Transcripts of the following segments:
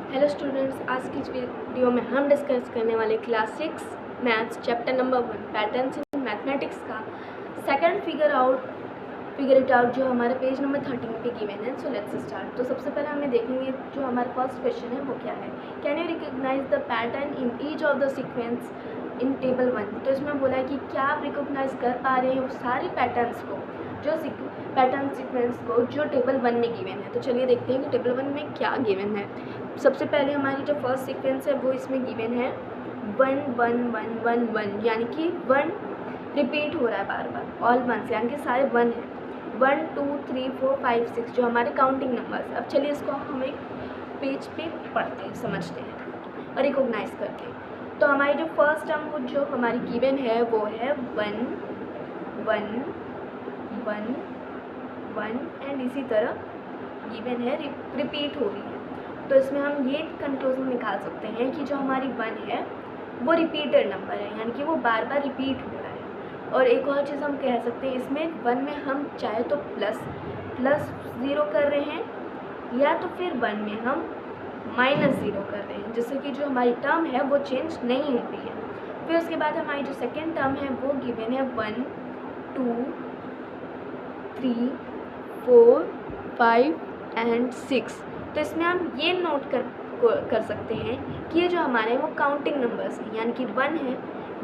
Hello students, आज की इस वीडियो में हम डिस्कस करने वाले class 6 maths chapter number 1 patterns in mathematics का सेकंड फिगर इट आउट जो हमारे पेज नंबर 13 पे गिवन है। So let's start. तो सबसे पहले हमें देखेंगे जो हमारा फर्स्ट क्वेश्चन है वो क्या है। Can you recognise the pattern in each of the sequence in table 1। तो इसमें बोला है कि क्या आप रिकॉग्नाइज कर पा रहे हैं वो सारे पैटर्न्स को जो पैटर्न सीक्वेंस को जो टेबल 1 में गिवन है। तो चलिए देखते हैं कि टेबल 1 में क्या गिवन है। सबसे पहले हमारी जो फर्स्ट सीक्वेंस है वो इसमें गिवन है 1 1 1 1 1, यानी कि 1 रिपीट हो रहा है बार बार, ऑल 1 यानी कि सारे 1 है। 1 2 3 4 5 6 जो हमारे काउंटिंग नंबर्स है। अब चलिए इसको हम एक पेज पे पढ़ते हैं, समझते हैं और रिकॉग्नाइज करते हैं। तो हमारी जो फर्स्ट टर्म जो हमारी गिवन है वो है 1 1 1 1 एंड इसी तरह गिवन है, रिपीट हो रही है। तो इसमें हम ये कंक्लूजन निकाल सकते हैं कि जो हमारी 1 है वो रिपीटेड नंबर है, यानी कि वो बार बार रिपीट हो रहा है। और एक और चीज़ हम कह सकते हैं, इसमें 1 में हम चाहे तो प्लस 0 कर रहे हैं या तो फिर 1 में हम -0 कर रहे हैं, जिससे कि जो हमारी टर्म है वो चेंज नहीं हो रही है। फिर उसके बाद हमारी जो सेकेंड टर्म है वो गिवन है 1 2 3 4 5 एंड 6। तो इसमें हम ये नोट कर सकते हैं कि ये जो हमारे हैं वो काउंटिंग नंबर्स हैं, यानी कि 1 है,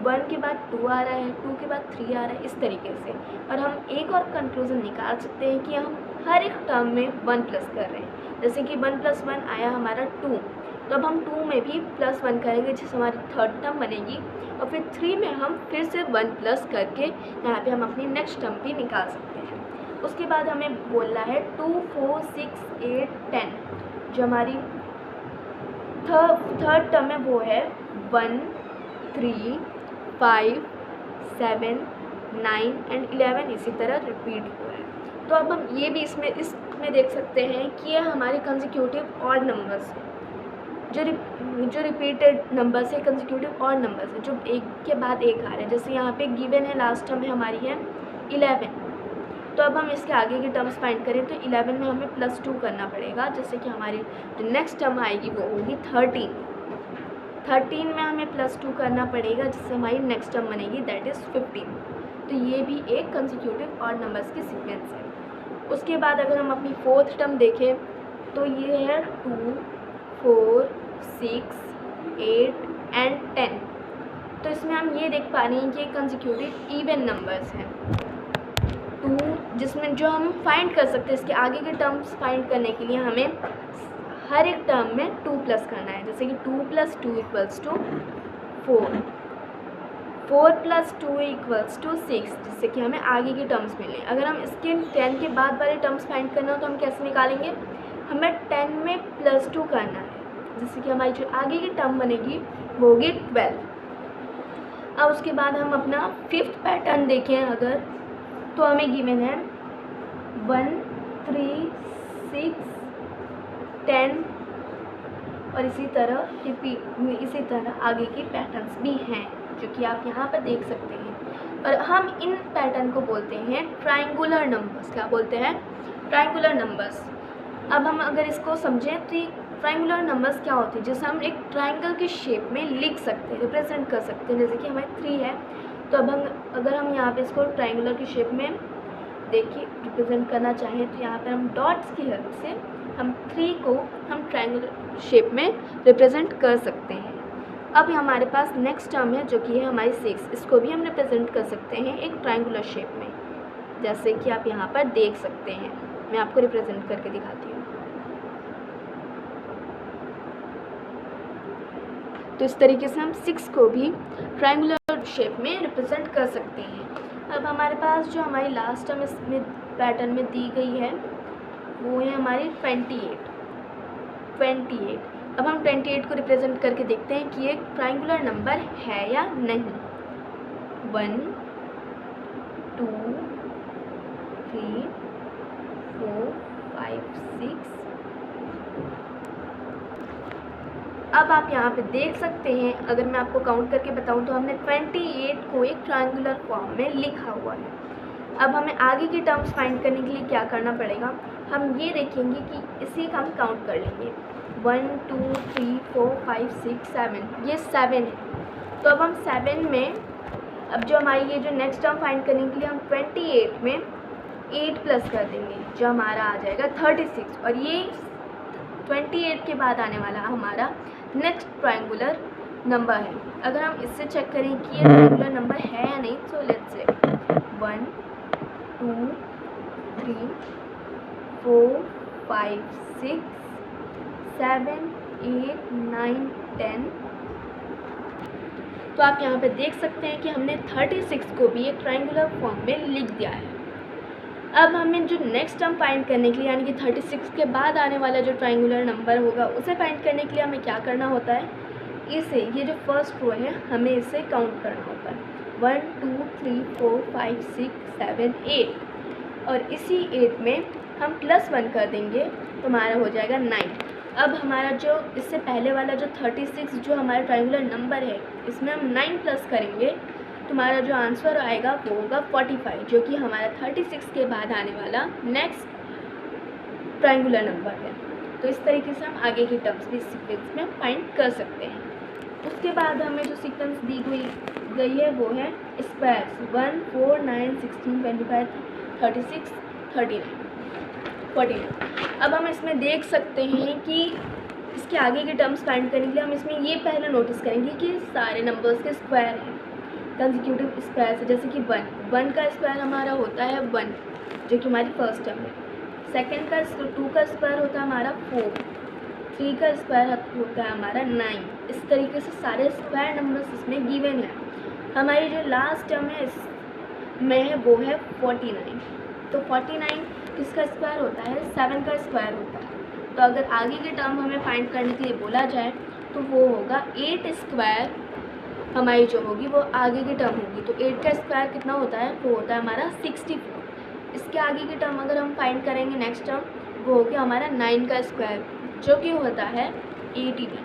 1 के बाद 2 आ रहा है, 2 के बाद 3 आ रहा है, इस तरीके से। और हम एक और कंक्लूजन निकाल सकते हैं कि हम हर एक टर्म में 1 प्लस कर रहे हैं। जैसे कि 1 + 1 आया हमारा 2, तो अब हम 2 में भी +1 करेंगे जिससे हमारी थर्ड टर्म बनेगी। और फिर 3 में हम फिर से 1 प्लस करके यहाँ पर हम अपनी नेक्स्ट टर्म भी निकाल सकते हैं। उसके बाद हमें बोलना है 2 4 6 8 10, जो हमारी थर्ड टर्म है वो है 1 3 5 7 9 एंड 11, इसी तरह रिपीट हो रहा है। तो अब हम ये भी इसमें देख सकते हैं कि ये हमारे कंसेक्यूटिव ऑड नंबर्स हैं, जो रिपीटेड नंबर्स है, कंसेक्यूटिव ऑड नंबर्स है, जो एक के बाद एक आ रहे हैं। जैसे यहाँ पे गिवन है लास्ट टर्म है हमारी है 11, तो अब हम इसके आगे की टर्म्स फाइंड करें तो 11 में हमें +2 करना पड़ेगा, जैसे कि हमारी जो नेक्स्ट टर्म आएगी वो होगी 13 में हमें +2 करना पड़ेगा, जिससे हमारी नेक्स्ट टर्म बनेगी दैट इज़ 15। तो ये भी एक कंसेक्यूटिव ऑड नंबर्स की सीक्वेंस है। उसके बाद अगर हम अपनी फोर्थ टर्म देखें तो ये है 2 4 6 8 एंड 10। तो इसमें हम ये देख पा रहे हैं कि ये कंसेक्यूटिव इवन नंबर्स हैं। 2 जिसमें जो हम फाइंड कर सकते हैं, इसके आगे के टर्म्स फाइंड करने के लिए हमें हर एक टर्म में 2 प्लस करना है। जैसे कि 2 + 2 = 4, 4 + 2 = 6, जिससे कि हमें आगे की टर्म्स मिले। अगर हम इसके 10 के बाद वाले टर्म्स फाइंड करना हो तो हम कैसे निकालेंगे, हमें 10 में +2 करना है, जिससे कि हमारी जो आगे की टर्म बनेगी वो होगी 12। अब उसके बाद हम अपना फिफ्थ पैटर्न देखें अगर, तो हमें गिवन है 1 3 6 10 और इसी तरह आगे की पैटर्न्स भी हैं, जो कि आप यहाँ पर देख सकते हैं। और हम इन पैटर्न को बोलते हैं ट्रायंगुलर नंबर्स। क्या बोलते हैं? Triangular numbers. अब हम अगर इसको समझें तो ट्रायंगुलर नंबर्स क्या होते हैं, जैसे हम एक ट्रायंगल की शेप में लिख सकते हैं, रिप्रेजेंट कर सकते हैं। जैसे कि हमारे 3 है, तो अब अगर हम यहाँ पे इसको ट्रायंगुलर की शेप में देखिए रिप्रेजेंट करना चाहें तो यहाँ पर हम डॉट्स की हेल्प से हम 3 को हम ट्रायंगुलर शेप में रिप्रेजेंट कर सकते हैं। अब हमारे पास नेक्स्ट टर्म है जो कि है हमारी 6, इसको भी हम रिप्रेजेंट कर सकते हैं एक ट्रायंगुलर शेप में, जैसे कि आप यहाँ पर देख सकते हैं। मैं आपको रिप्रेजेंट करके दिखाती हूँ। तो इस तरीके से हम 6 को भी ट्रायंगुलर शेप में रिप्रेजेंट कर सकते हैं। अब हमारे पास जो हमारी लास्ट टर्म इसमें पैटर्न में दी गई है वो है हमारी 28। अब हम 28 को रिप्रेजेंट करके देखते हैं कि एक ट्रायंगुलर नंबर है या नहीं। 1 2 3 4 5 6। अब आप यहाँ पे देख सकते हैं, अगर मैं आपको काउंट करके बताऊँ तो हमने 28 को एक ट्रायंगुलर फॉर्म में लिखा हुआ है। अब हमें आगे की टर्म्स फाइंड करने के लिए क्या करना पड़ेगा, हम ये देखेंगे कि इसी का हम काउंट कर लेंगे। 1 2 3 4 5 6 7, ये 7 है। तो अब हम 7 में अब जो हमारी ये जो नेक्स्ट टर्म फाइंड करने के लिए हम 28 में 8 प्लस कर देंगे, जो हमारा आ जाएगा 36। और ये 28 के बाद आने वाला हमारा नेक्स्ट ट्रायंगुलर नंबर है। अगर हम इससे चेक करें कि ये ट्रायंगुलर नंबर है या नहीं, तो लेट्स से 1 2 3 4 5 6 7 8 9 10। तो आप यहाँ पे देख सकते हैं कि हमने 36 को भी एक ट्रायंगुलर फॉर्म में लिख दिया है। अब हमें जो नेक्स्ट टर्म फाइंड करने के लिए, यानी कि 36 के बाद आने वाला जो ट्रायंगुलर नंबर होगा, उसे फाइंड करने के लिए हमें क्या करना होता है, इसे ये जो फर्स्ट रो है हमें इसे काउंट करना होता है 1 2 3 4 5 6 7 8, और इसी 8 में हम +1 कर देंगे तो हमारा हो जाएगा 9। अब हमारा जो इससे पहले वाला जो 36 जो हमारा ट्रायंगुलर नंबर है, इसमें हम 9 प्लस करेंगे तो हमारा जो आंसर आएगा वो होगा 45, जो कि हमारा 36 के बाद आने वाला नेक्स्ट ट्रायंगुलर नंबर है। तो इस तरीके से हम आगे की टर्म्स भी सीक्वेंस में फाइंड कर सकते हैं। उसके बाद हमें जो सीक्वेंस दी गई है वो है स्क्वायर्स 1 4 9 16 25 36 39 49। अब हम इसमें देख सकते हैं कि इसके आगे के टर्म्स फाइंड करने के लिए हम इसमें ये पहले नोटिस करेंगे कि सारे नंबर्स के स्क्वायर हैं, कंसेक्यूटिव स्क्वायर है। जैसे कि 1 का स्क्वायर हमारा होता है 1, जो कि हमारी फर्स्ट टर्म है। सेकेंड का 2 का स्क्वायर होता है हमारा 4, 3 का स्क्वायर होता है हमारा 9। इस तरीके से सारे स्क्वायर नंबर्स इसमें गिवन है। हमारी जो लास्ट टर्म है इसमें है वो है 49। तो 49 किसका स्क्वायर होता है, 7 का स्क्वायर होता है। तो अगर आगे की टर्म हमें फाइंड करने के लिए बोला जाए तो वो होगा 8 स्क्वायर, हमारी जो होगी वो आगे की टर्म होगी। तो 8 का स्क्वायर कितना होता है, वो होता है हमारा 64। इसके आगे की टर्म अगर हम फाइंड करेंगे नेक्स्ट टर्म, वो हो गया हमारा 9 का स्क्वायर, जो कि होता है 81।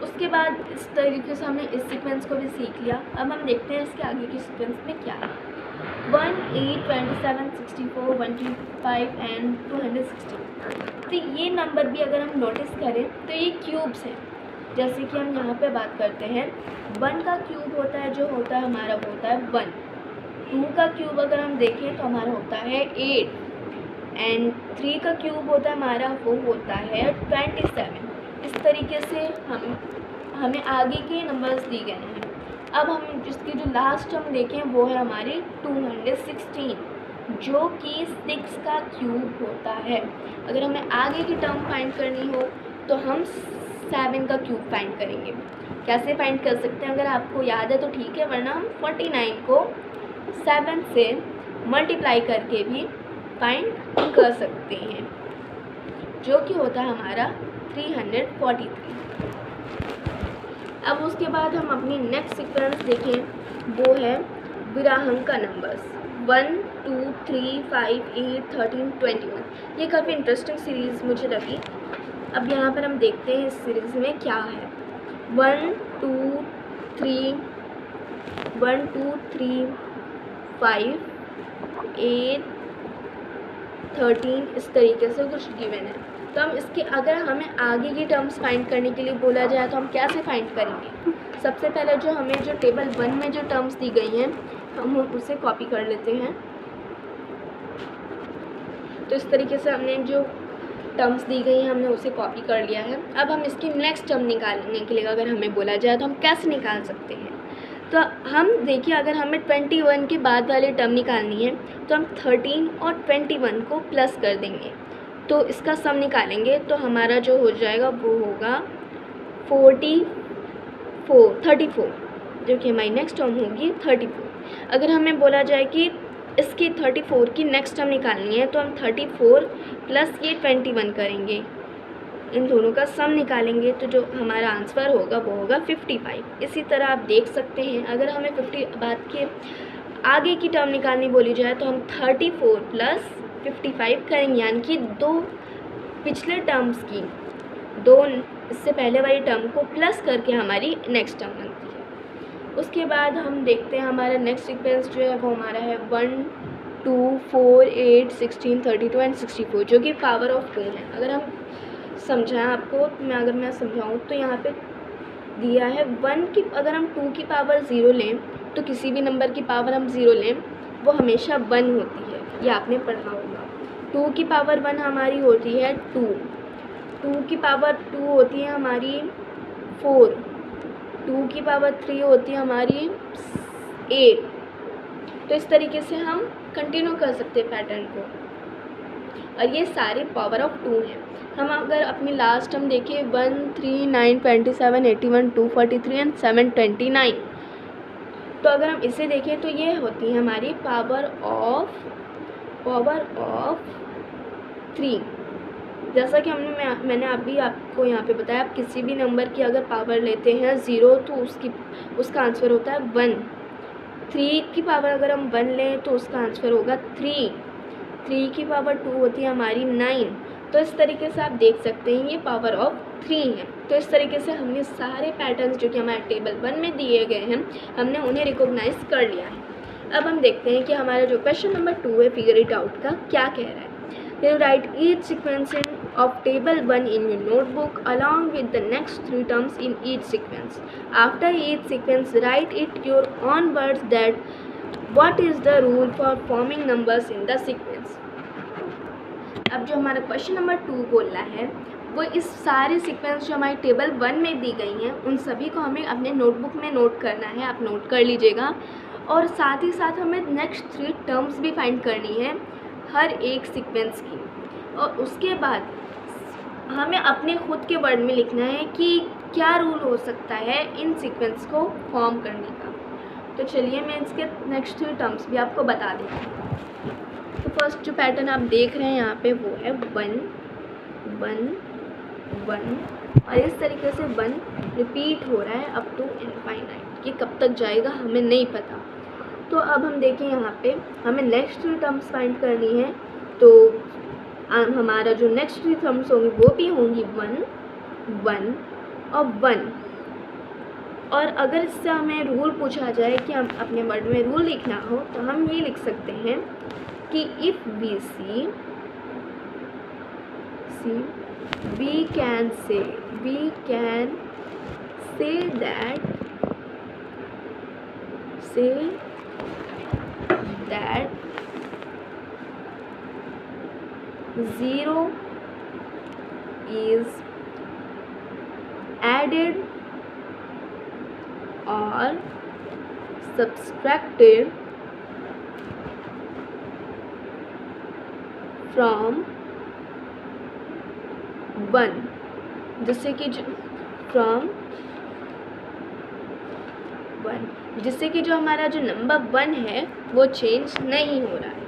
उसके बाद इस तरीके से हमने इस सीक्वेंस को भी सीख लिया। अब हम देखते हैं इसके आगे की सीक्वेंस में क्या है। 1 8 27 64 125 एंड 216। तो ये नंबर भी अगर हम नोटिस करें तो ये क्यूब्स हैं। जैसे कि हम यहाँ पे बात करते हैं 1 का क्यूब होता है, जो होता है हमारा वो होता है 1। 2 का क्यूब अगर हम देखें तो हमारा होता है 8, एंड 3 का क्यूब होता है हमारा वो होता है 27। इस तरीके से हमें आगे के नंबर्स दिए गए हैं। अब हम जिसकी जो लास्ट टर्म देखें वो है हमारी 216, जो कि 6 का क्यूब होता है। अगर हमें आगे की टर्म फाइंड करनी हो तो हम 7 का क्यूब फाइंड करेंगे। कैसे फाइंड कर सकते हैं, अगर आपको याद है तो ठीक है, वरना हम 49 को 7 से मल्टीप्लाई करके भी फाइंड कर सकते हैं, जो कि होता है हमारा 343। अब उसके बाद हम अपनी नेक्स्ट सीक्वेंस देखें, वो है विराहंक का नंबर्स 1 2 3 5 8 13 21। ये काफ़ी इंटरेस्टिंग सीरीज़ मुझे लगी। अब यहाँ पर हम देखते हैं इस सीरीज़ में क्या है। 1 2 3 5 8 13 इस तरीके से कुछ गिवन है। तो हम इसके अगर हमें आगे की टर्म्स फाइंड करने के लिए बोला जाए तो हम कैसे फाइंड करेंगे। सबसे पहले जो हमें जो टेबल 1 में जो टर्म्स दी गई हैं हम उसे कॉपी कर लेते हैं। तो इस तरीके से हमने जो टर्म्स दी गई हैं हमने उसे कॉपी कर लिया है। अब हम इसकी नेक्स्ट टर्म निकालने के लिए अगर हमें बोला जाए तो हम कैसे निकाल सकते हैं। तो हम देखिए, अगर हमें 21 के बाद वाली टर्म निकालनी है तो हम 13 और 21 को प्लस कर देंगे, तो इसका सम निकालेंगे तो हमारा जो हो जाएगा वो होगा 34, जो कि हमारी नेक्स्ट टर्म होगी 34। अगर हमें बोला जाए कि इसकी 34 की नेक्स्ट टर्म निकालनी है तो हम 34 प्लस ये 21 करेंगे, इन दोनों का सम निकालेंगे तो जो हमारा आंसर होगा वो होगा 55। इसी तरह आप देख सकते हैं, अगर हमें 50 बाद के आगे की टर्म निकालनी बोली जाए तो हम 34 प्लस 55 करेंगे, यानी कि दो पिछले टर्म्स की इससे पहले वाली टर्म को प्लस करके हमारी नेक्स्ट टर्म बनती है। उसके बाद हम देखते हैं हमारा नेक्स्ट सीक्वेंस जो है वो हमारा है 1 2 4 8 16 32 एंड 64, जो कि पावर ऑफ 2 है। अगर हम समझाया आपको, अगर मैं समझाऊँ तो यहाँ पे दिया है 1 की, अगर हम 2 की पावर 0 लें तो किसी भी नंबर की पावर हम 0 लें वो हमेशा 1 होती है, ये आपने पढ़ा होगा। 2 की पावर 1 हमारी होती है 2, 2 की पावर 2 होती है हमारी 4, 2 की पावर 3 होती है हमारी 8। तो इस तरीके से हम कंटिन्यू कर सकते हैं पैटर्न को, और ये सारे पावर ऑफ 2 हैं। हम अगर अपनी लास्ट टर्म देखें 1, 3, 9, 27, 81, 243 एंड 729, तो अगर हम इसे देखें तो ये होती है हमारी पावर ऑफ 3। जैसा कि मैंने अभी आपको यहाँ पे बताया, आप किसी भी नंबर की अगर पावर लेते हैं 0 तो उसका आंसर होता है 1। 3 की पावर अगर हम 1 लें तो उसका आंसर होगा 3। 3 की पावर 2 होती है हमारी 9। तो इस तरीके से आप देख सकते हैं ये पावर ऑफ 3 है। तो इस तरीके से हमने सारे पैटर्न्स जो कि हमारे टेबल 1 में दिए गए हैं हमने उन्हें रिकॉग्नाइज कर लिया है। अब हम देखते हैं कि हमारा जो क्वेश्चन नंबर 2 है फिगर इट आउट का क्या कह रहा है। You write each sequence of table 1 in your notebook along with the next 3 terms in each sequence. After each sequence, write it your own words that what is the rule for forming numbers in the sequence. अब जो हमारा question number 2 बोल रहा है वो इस सारे sequence जो हमारी टेबल 1 में दी गई हैं उन सभी को हमें अपने नोटबुक में नोट करना है, आप नोट कर लीजिएगा। और साथ ही साथ हमें नेक्स्ट 3 टर्म्स भी फाइंड करनी है हर एक सीक्वेंस की, और उसके बाद हमें अपने खुद के वर्ड में लिखना है कि क्या रूल हो सकता है इन सीक्वेंस को फॉर्म करने का। तो चलिए मैं इसके नेक्स्ट 3 टर्म्स भी आपको बता देती हूँ। तो फर्स्ट जो पैटर्न आप देख रहे हैं यहाँ पे वो है 1 1 1, और इस तरीके से 1 रिपीट हो रहा है अप टू इनफाइनाइट। ये कब तक जाएगा हमें नहीं पता। तो अब हम देखें यहाँ पे हमें नेक्स्ट 3 टर्म्स फाइंड करनी है। तो हमारा जो नेक्स्ट 3 टर्म्स होंगी वो भी होंगी 1 1 और 1। और अगर इससे हमें रूल पूछा जाए कि हम अपने वर्ड में रूल लिखना हो तो हम ये लिख सकते हैं कि if we see we can say that 0 is added or subtracted from 1, जिससे कि जिससे कि जो हमारा जो नंबर 1 है वो चेंज नहीं हो रहा है।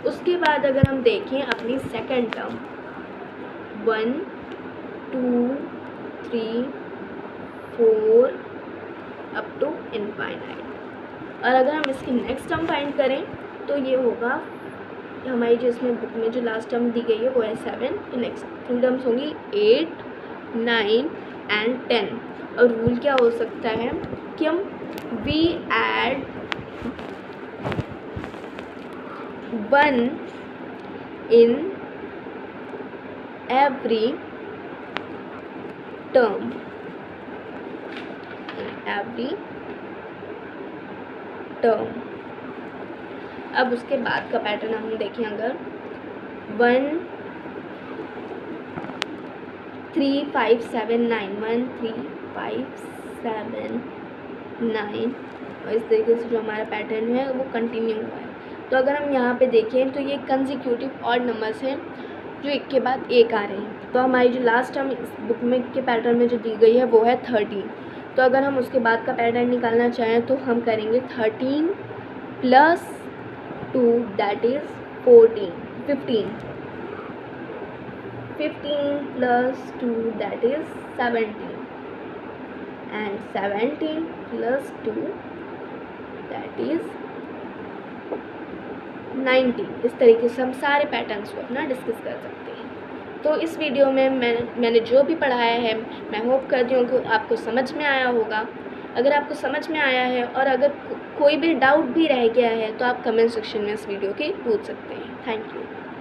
उसके बाद अगर हम देखें अपनी second term 1 2 3 4 up to infinite, और अगर हम इसकी नेक्स्ट टर्म फाइंड करें तो ये होगा हमारी जो इसमें बुक में जो लास्ट टर्म दी गई है वो है 7। तो नेक्स्ट 3 टर्म्स होंगी 8 9 एंड 10। और रूल क्या हो सकता है कि हम we add 1 in every term, अब उसके बाद का पैटर्न हम देखें, अगर 1 3 5 7 9 1 3 5 7 9, और इस तरीके से जो हमारा पैटर्न है वो कंटिन्यू हुआ है। तो अगर हम यहाँ पे देखें तो ये कंसेक्यूटिव ऑड नंबर्स हैं जो एक के बाद एक आ रहे हैं। तो हमारी जो लास्ट टर्म इस बुक में के पैटर्न में जो दी गई है वो है 13। तो अगर हम उसके बाद का पैटर्न निकालना चाहें तो हम करेंगे 13 + 2 that is 15 + 2 that is 17 and 17 + 2 that is 19। इस तरीके से हम सारे पैटर्न्स को अपना डिस्कस कर सकते हैं। तो इस वीडियो में मैंने जो भी पढ़ाया है मैं होप करती हूँ कि आपको समझ में आया होगा। अगर आपको समझ में आया है और अगर कोई भी डाउट भी रह गया है तो आप कमेंट सेक्शन में इस वीडियो के पूछ सकते हैं। Thank you.